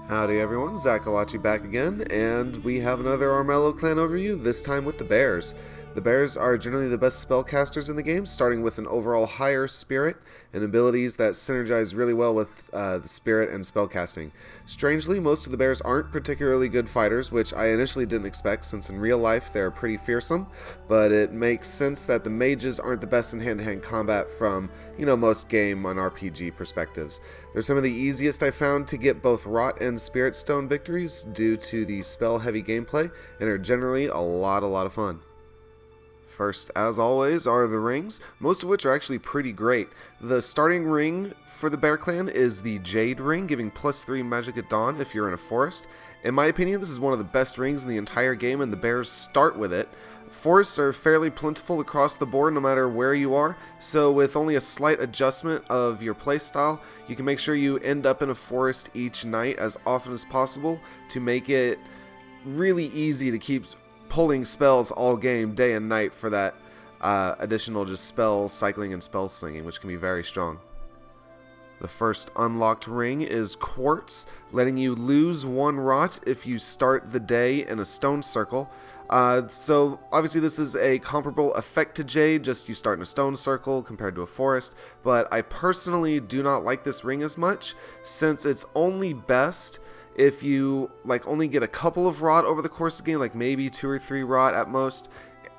Howdy everyone, Zakalachi back again, and we have another Armello clan overview, this time with the Bears. The Bears are generally the best spellcasters in the game, starting with an overall higher spirit and abilities that synergize really well with the spirit and spellcasting. Strangely, most of the Bears aren't particularly good fighters, which I initially didn't expect since in real life they're pretty fearsome, but it makes sense that the mages aren't the best in hand-to-hand combat from, most game and RPG perspectives. They're some of the easiest I found to get both Rot and Spirit Stone victories due to the spell-heavy gameplay, and are generally a lot of fun. First, as always, are the rings, most of which are actually pretty great. The starting ring for the Bear Clan is the Jade Ring, giving +3 magic at dawn if you're in a forest. In my opinion, this is one of the best rings in the entire game, and the Bears start with it. Forests are fairly plentiful across the board no matter where you are, so with only a slight adjustment of your playstyle, you can make sure you end up in a forest each night as often as possible to make it really easy to keep pulling spells all game, day and night, for that additional just spell cycling and spell slinging, which can be very strong. The first unlocked ring is Quartz, letting you lose 1 rot if you start the day in a stone circle. So obviously this is a comparable effect to Jade, just you start in a stone circle compared to a forest, but I personally do not like this ring as much, since it's only best if you only get a couple of rot over the course of the game, like maybe 2 or 3 rot at most,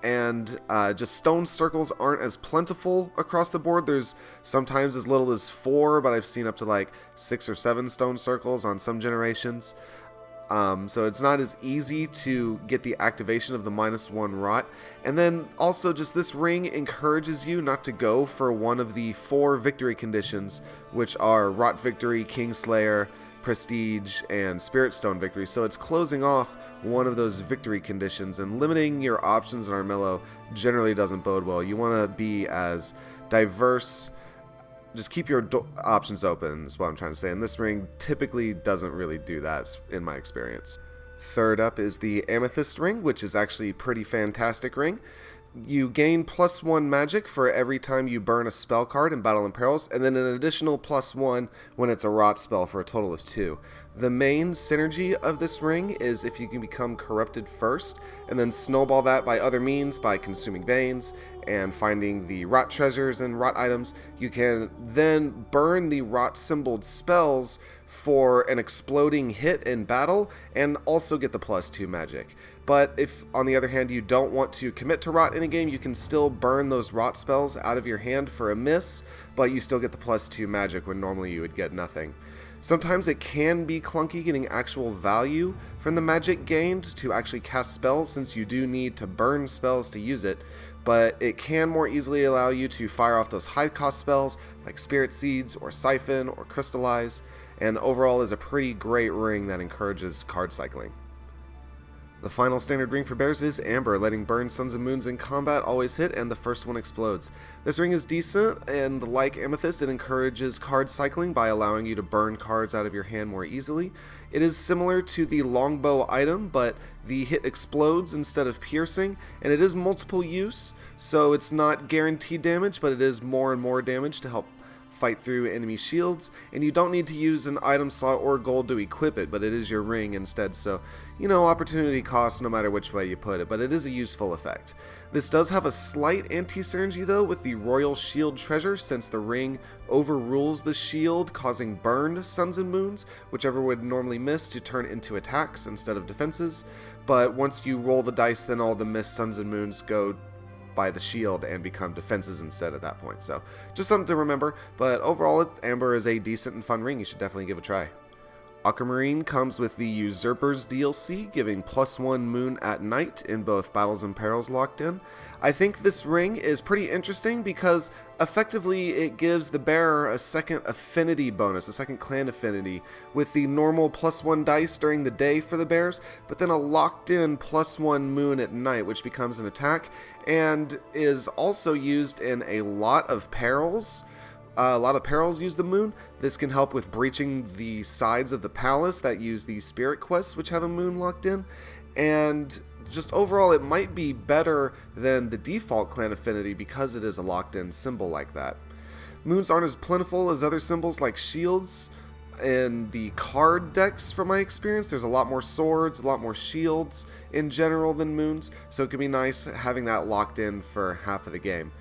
and just stone circles aren't as plentiful across the board. There's sometimes as little as 4, but I've seen up to 6 or 7 stone circles on some generations. So it's not as easy to get the activation of the -1 rot. And then also just this ring encourages you not to go for one of the 4 victory conditions, which are Rot Victory, Kingslayer, Prestige, and Spirit Stone victory. So it's closing off one of those victory conditions, and limiting your options in Armello generally doesn't bode well. You want to be as diverse, just keep your options open is what I'm trying to say, and this ring typically doesn't really do that in my experience. Third up is the Amethyst Ring, which is actually a pretty fantastic ring. You gain +1 magic for every time you burn a spell card in Battle and Perils, and then an additional +1 when it's a rot spell for a total of 2. The main synergy of this ring is if you can become corrupted first, and then snowball that by other means, by consuming veins and finding the rot treasures and rot items, you can then burn the rot symboled spells for an exploding hit in battle, and also get the +2 magic. But if, on the other hand, you don't want to commit to rot in a game, you can still burn those rot spells out of your hand for a miss, but you still get the +2 magic when normally you would get nothing. Sometimes it can be clunky getting actual value from the magic gained to actually cast spells, since you do need to burn spells to use it, but it can more easily allow you to fire off those high cost spells like Spirit Seeds or Siphon or Crystallize, and overall is a pretty great ring that encourages card cycling. The final standard ring for Bears is Amber, letting burn suns and moons in combat always hit and the first one explodes. This ring is decent, and like Amethyst, it encourages card cycling by allowing you to burn cards out of your hand more easily. It is similar to the longbow item, but the hit explodes instead of piercing, and it is multiple use, so it's not guaranteed damage, but it is more and more damage to help fight through enemy shields, and you don't need to use an item slot or gold to equip it, but it is your ring instead, so opportunity cost no matter which way you put it, but it is a useful effect. This does have a slight anti-synergy though with the Royal Shield treasure, since the ring overrules the shield, causing burned suns and moons, whichever would normally miss, to turn into attacks instead of defenses, but once you roll the dice, then all the missed suns and moons go by the shield and become defenses instead at that point. So just something to remember, but overall Amber is a decent and fun ring. You should definitely give it a try. Aquamarine comes with the Usurpers DLC, giving +1 moon at night in both Battles and Perils locked in. I think this ring is pretty interesting because effectively it gives the bearer a second affinity bonus, a second clan affinity, with the normal +1 dice during the day for the bears, but then a locked in +1 moon at night, which becomes an attack, and is also used in a lot of perils. A lot of perils use the moon. This can help with breaching the sides of the palace that use the spirit quests, which have a moon locked in. And just overall, it might be better than the default clan affinity because it is a locked in symbol like that. Moons aren't as plentiful as other symbols like shields, In the card decks, from my experience, there's a lot more swords, a lot more shields in general than moons, so it can be nice having that locked in for half of the game.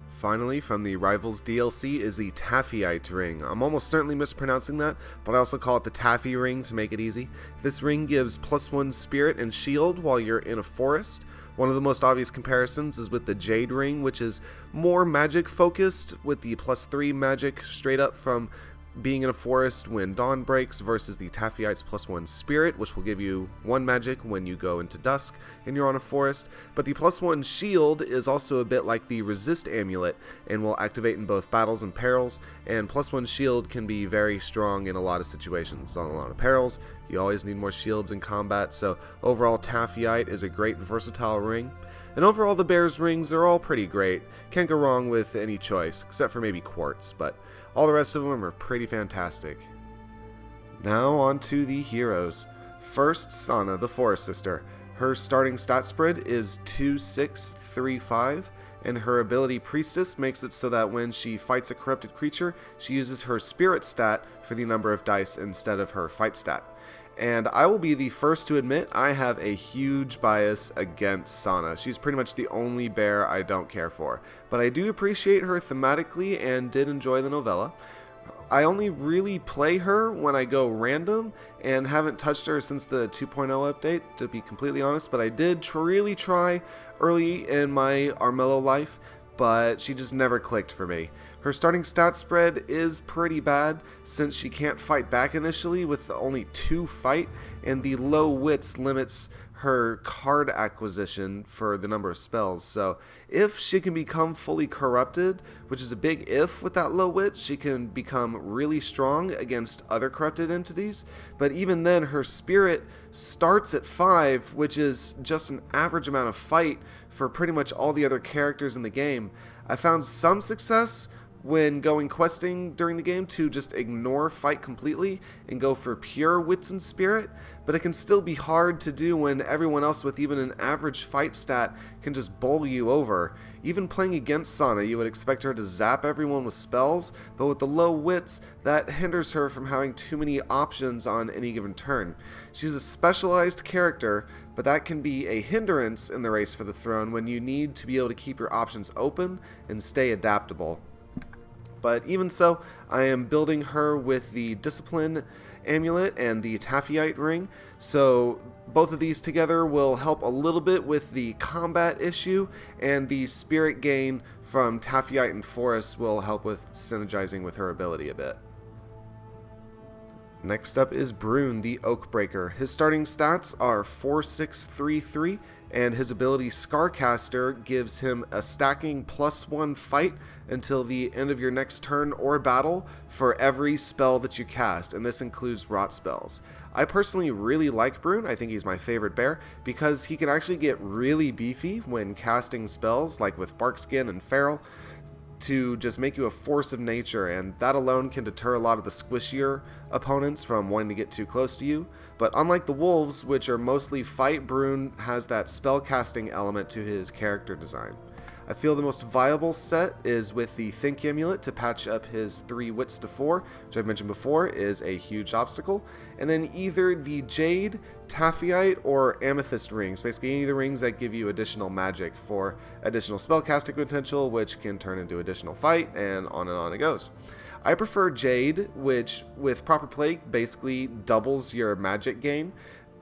Finally, from the Rivals DLC is the Taffy I2 Ring. I'm almost certainly mispronouncing that, but I also call it the Taffy Ring to make it easy. This ring gives +1 spirit and shield while you're in a forest. One of the most obvious comparisons is with the Jade Ring, which is more magic focused, with the +3 magic straight up from being in a forest when dawn breaks, versus the Taffy I2's +1 spirit, which will give you 1 magic when you go into dusk and you're on a forest. But the +1 shield is also a bit like the resist amulet and will activate in both battles and perils, and +1 shield can be very strong in a lot of situations. On a lot of perils, you always need more shields in combat, so overall Taffy I2 is a great versatile ring. And overall the Bears rings are all pretty great. Can't go wrong with any choice, except for maybe Quartz, but all the rest of them are pretty fantastic. Now on to the heroes. First, Sana, the Forest Sister. Her starting stat spread is 2-6-3-5, and her ability Priestess makes it so that when she fights a corrupted creature, she uses her spirit stat for the number of dice instead of her fight stat. And I will be the first to admit I have a huge bias against Sana. She's pretty much the only bear I don't care for, but I do appreciate her thematically and did enjoy the novella. I only really play her when I go random and haven't touched her since the 2.0 update, to be completely honest, but I did really try early in my Armello life, but she just never clicked for me. Her starting stat spread is pretty bad since she can't fight back initially with only 2 fight, and the low wits limits her card acquisition for the number of spells. So if she can become fully corrupted, which is a big if with that low wit, she can become really strong against other corrupted entities. But even then, her spirit starts at 5, which is just an average amount of fight for pretty much all the other characters in the game. I found some success when going questing during the game to just ignore fight completely and go for pure wits and spirit, but it can still be hard to do when everyone else with even an average fight stat can just bowl you over. Even playing against Sana, you would expect her to zap everyone with spells, but with the low wits, that hinders her from having too many options on any given turn. She's a specialized character, but that can be a hindrance in the race for the throne when you need to be able to keep your options open and stay adaptable. But even so, I am building her with the Discipline Amulet and the Taffy I2 Ring, so both of these together will help a little bit with the combat issue, and the Spirit gain from Taffy I2 and Forest will help with synergizing with her ability a bit. Next up is Brune the Oak Breaker. His starting stats are 4-6-3-3, and his ability Scarcaster gives him a stacking +1 fight until the end of your next turn or battle for every spell that you cast, and this includes rot spells. I personally really like Brune. I think he's my favorite bear because he can actually get really beefy when casting spells, like with Barkskin and Feral, to just make you a force of nature, and that alone can deter a lot of the squishier opponents from wanting to get too close to you. But unlike the wolves, which are mostly fight, Brune has that spell casting element to his character design. I feel the most viable set is with the Think Amulet to patch up his 3 wits to 4, which I've mentioned before is a huge obstacle, and then either the Jade, Taffy I2, or Amethyst Rings, basically any of the rings that give you additional magic for additional spellcasting potential, which can turn into additional fight, and on it goes. I prefer Jade, which with proper play basically doubles your magic gain,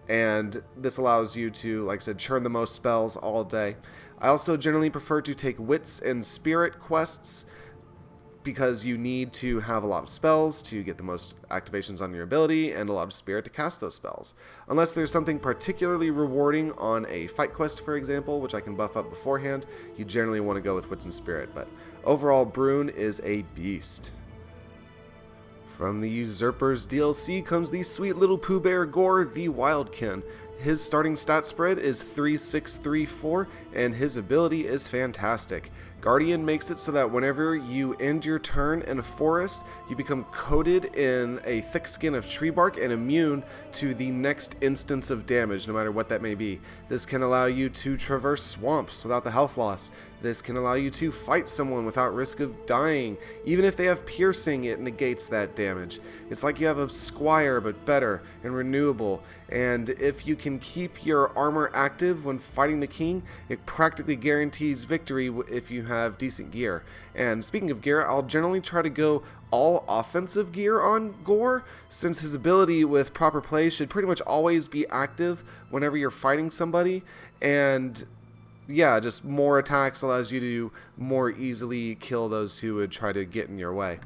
and this allows you to, like I said, churn the most spells all day. I also generally prefer to take wits and spirit quests because you need to have a lot of spells to get the most activations on your ability and a lot of spirit to cast those spells. Unless there's something particularly rewarding on a fight quest, for example, which I can buff up beforehand, you generally want to go with wits and spirit, but overall Brune is a beast. From the Usurpers DLC comes the sweet little Pooh Bear Gore, the Wildkin. His starting stat spread is 3-6-3-4, and his ability is fantastic. Guardian makes it so that whenever you end your turn in a forest, you become coated in a thick skin of tree bark and immune to the next instance of damage, no matter what that may be. This can allow you to traverse swamps without the health loss. This can allow you to fight someone without risk of dying. Even if they have piercing, it negates that damage. It's like you have a squire, but better and renewable. And if you can keep your armor active when fighting the king, it practically guarantees victory if you have decent gear. And speaking of gear, I'll generally try to go all offensive gear on Gore, since his ability with proper play should pretty much always be active whenever you're fighting somebody. And yeah, just more attacks allows you to more easily kill those who would try to get in your way.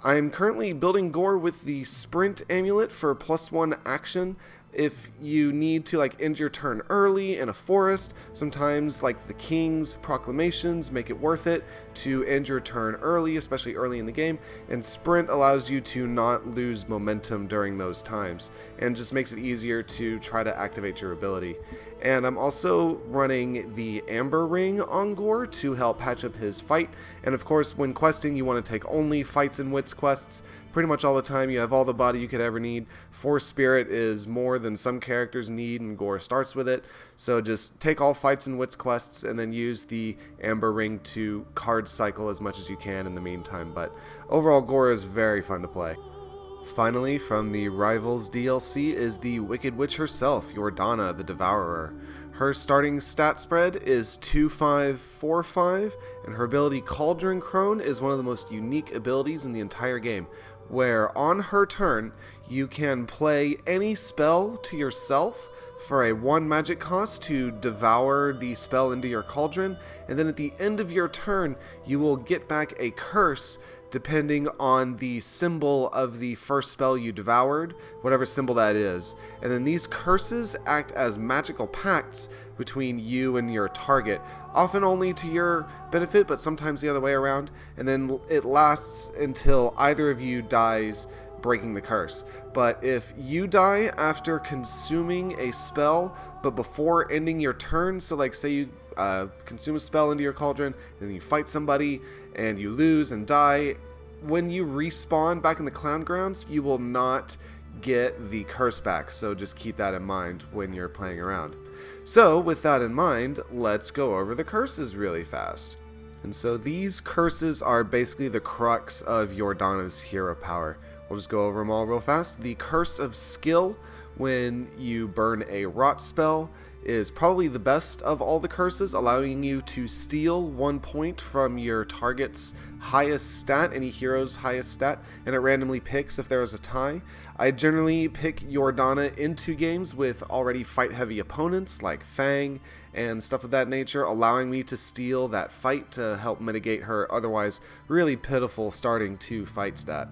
I'm currently building Gore with the Sprint Amulet for +1 action. If you need to end your turn early in a forest, sometimes the King's proclamations make it worth it to end your turn early, especially early in the game, and Sprint allows you to not lose momentum during those times, and just makes it easier to try to activate your ability. And I'm also running the Amber Ring on Gore to help patch up his fight, and of course when questing you want to take only fights and wits quests. Pretty much all the time you have all the body you could ever need. Force Spirit is more than some characters need, and Gore starts with it, so just take all fights and wits quests and then use the Amber Ring to card cycle as much as you can in the meantime. But overall, Gore is very fun to play. Finally, from the Rivals DLC is the Wicked Witch herself, Yordana the Devourer. Her starting stat spread is 2-5-4-5, and her ability Cauldron Crone is one of the most unique abilities in the entire game, where on her turn you can play any spell to yourself for a 1 magic cost to devour the spell into your cauldron, and then at the end of your turn you will get back a curse depending on the symbol of the first spell you devoured, whatever symbol that is. And then these curses act as magical pacts between you and your target, often only to your benefit, but sometimes the other way around, and then it lasts until either of you dies breaking the curse. But if you die after consuming a spell, but before ending your turn, so say you consume a spell into your cauldron, and then you fight somebody, and you lose and die, when you respawn back in the Clown Grounds, you will not get the curse back, so just keep that in mind when you're playing around. So, with that in mind, let's go over the curses really fast. And so these curses are basically the crux of Yordana's hero power. We'll just go over them all real fast. The Curse of Skill, when you burn a rot spell, is probably the best of all the curses, allowing you to steal 1 point from your target's highest stat, any hero's highest stat, and it randomly picks if there is a tie. I generally pick Yordana into games with already fight-heavy opponents like Fang and stuff of that nature, allowing me to steal that fight to help mitigate her otherwise really pitiful starting 2 fight stat.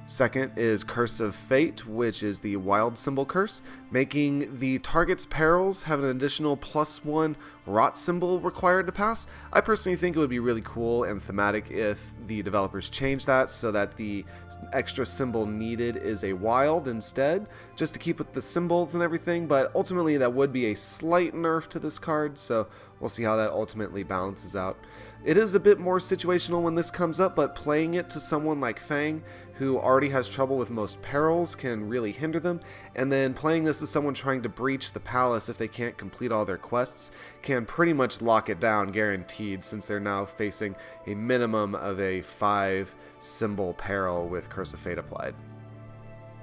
Second is Curse of Fate, which is the Wild Symbol curse, making the target's perils have an additional +1 rot symbol required to pass. I personally think it would be really cool and thematic if the developers changed that so that the extra symbol needed is a wild instead, just to keep with the symbols and everything, but ultimately that would be a slight nerf to this card, so we'll see how that ultimately balances out. It is a bit more situational when this comes up, but playing it to someone like Fang, who already has trouble with most perils, can really hinder them, and then playing this to someone trying to breach the palace if they can't complete all their quests can pretty much lock it down guaranteed, since they're now facing a minimum of a 5 symbol peril with Curse of Fate applied.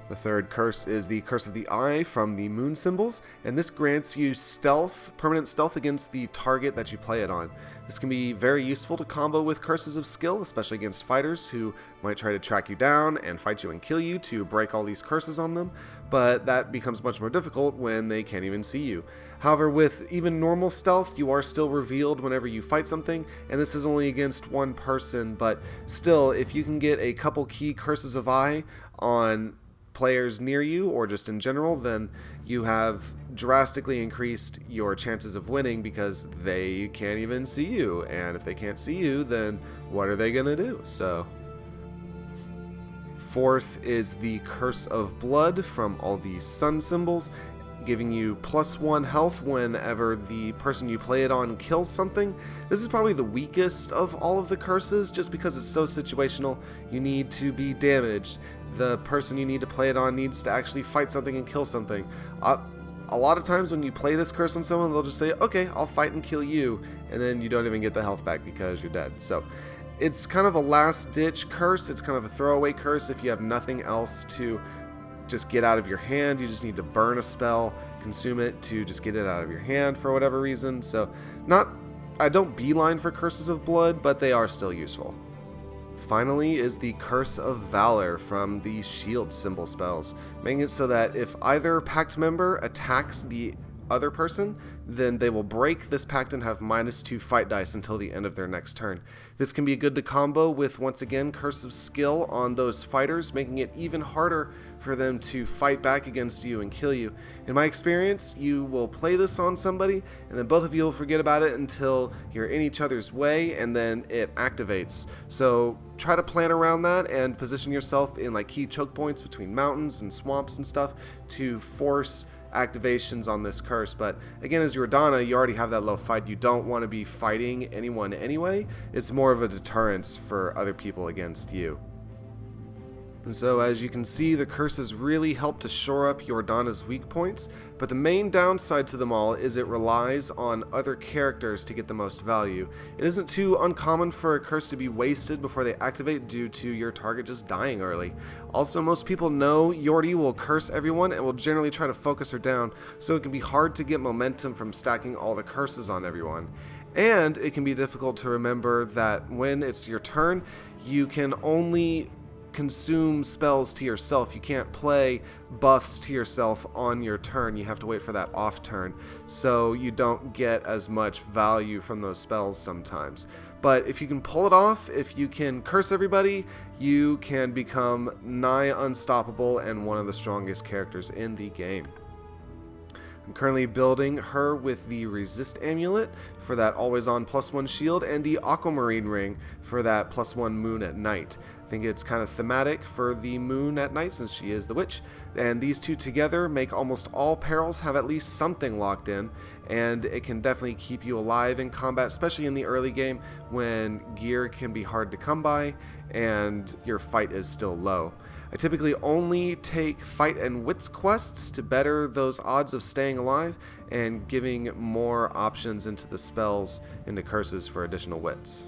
The third curse is the Curse of the Eye from the moon symbols, and this grants you stealth, permanent stealth against the target that you play it on. This can be very useful to combo with Curses of Skill, especially against fighters who might try to track you down and fight you and kill you to break all these curses on them, but that becomes much more difficult when they can't even see you. However, with even normal stealth, you are still revealed whenever you fight something, and this is only against one person, but still, if you can get a couple key Curses of Eye on players near you or just in general, then you have drastically increased your chances of winning because they can't even see you, and if they can't see you, then what are they gonna do? So fourth is the Curse of Blood from all these sun symbols. giving you +1 health whenever the person you play it on kills something. This is probably the weakest of all of the curses, just because it's so situational. You need to be damaged. The person you need to play it on needs to actually fight something and kill something. A lot of times when you play this curse on someone, they'll just say, okay, I'll fight and kill you, and then you don't even get the health back because you're dead. So it's kind of a last-ditch curse. It's kind of a throwaway curse if you have nothing else to just get out of your hand. You just need to burn a spell, consume it to just get it out of your hand for whatever reason. So I don't beeline for curses of blood, but they are still useful. Finally is the Curse of Valor from the shield symbol spells, making it so that if either pact member attacks the other person, then they will break this pact and have -2 fight dice until the end of their next turn. This can be good to combo with, once again, Curse of Skill on those fighters, making it even harder for them to fight back against you and kill you. In my experience, you will play this on somebody, and then both of you will forget about it until you're in each other's way, and then it activates. So try to plan around that and position yourself in like key choke points between mountains and swamps and stuff to force activations on this curse. But again, as Jordana, you already have that low fight. You don't want to be fighting anyone anyway. It's more of a deterrence for other people against you. And so as you can see, the curses really help to shore up Jordana's weak points, but the main downside to them all is it relies on other characters to get the most value. It isn't too uncommon for a curse to be wasted before they activate due to your target just dying early. Also, most people know Yordi will curse everyone and will generally try to focus her down, so it can be hard to get momentum from stacking all the curses on everyone. And it can be difficult to remember that when it's your turn, you can only consume spells to yourself. You can't play buffs to yourself on your turn. You have to wait for that off turn, so you don't get as much value from those spells sometimes. But if you can pull it off, if you can curse everybody, you can become nigh unstoppable and one of the strongest characters in the game. I'm currently building her with the Resist Amulet for that always on +1 shield, and the Aquamarine Ring for that +1 moon at night. I think it's kind of thematic for the moon at night since she is the witch, and these two together make almost all perils have at least something locked in, and it can definitely keep you alive in combat, especially in the early game when gear can be hard to come by and your fight is still low. I typically only take fight and wits quests to better those odds of staying alive and giving more options into the spells and the curses for additional wits.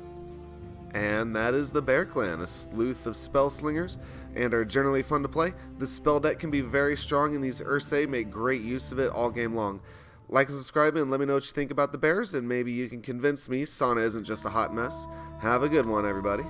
And that is the Bear Clan, a sleuth of spell slingers, and are generally fun to play. The spell deck can be very strong, and these Ursay make great use of it all game long. Like and subscribe, and let me know what you think about the bears, and maybe you can convince me Sana isn't just a hot mess. Have a good one, everybody.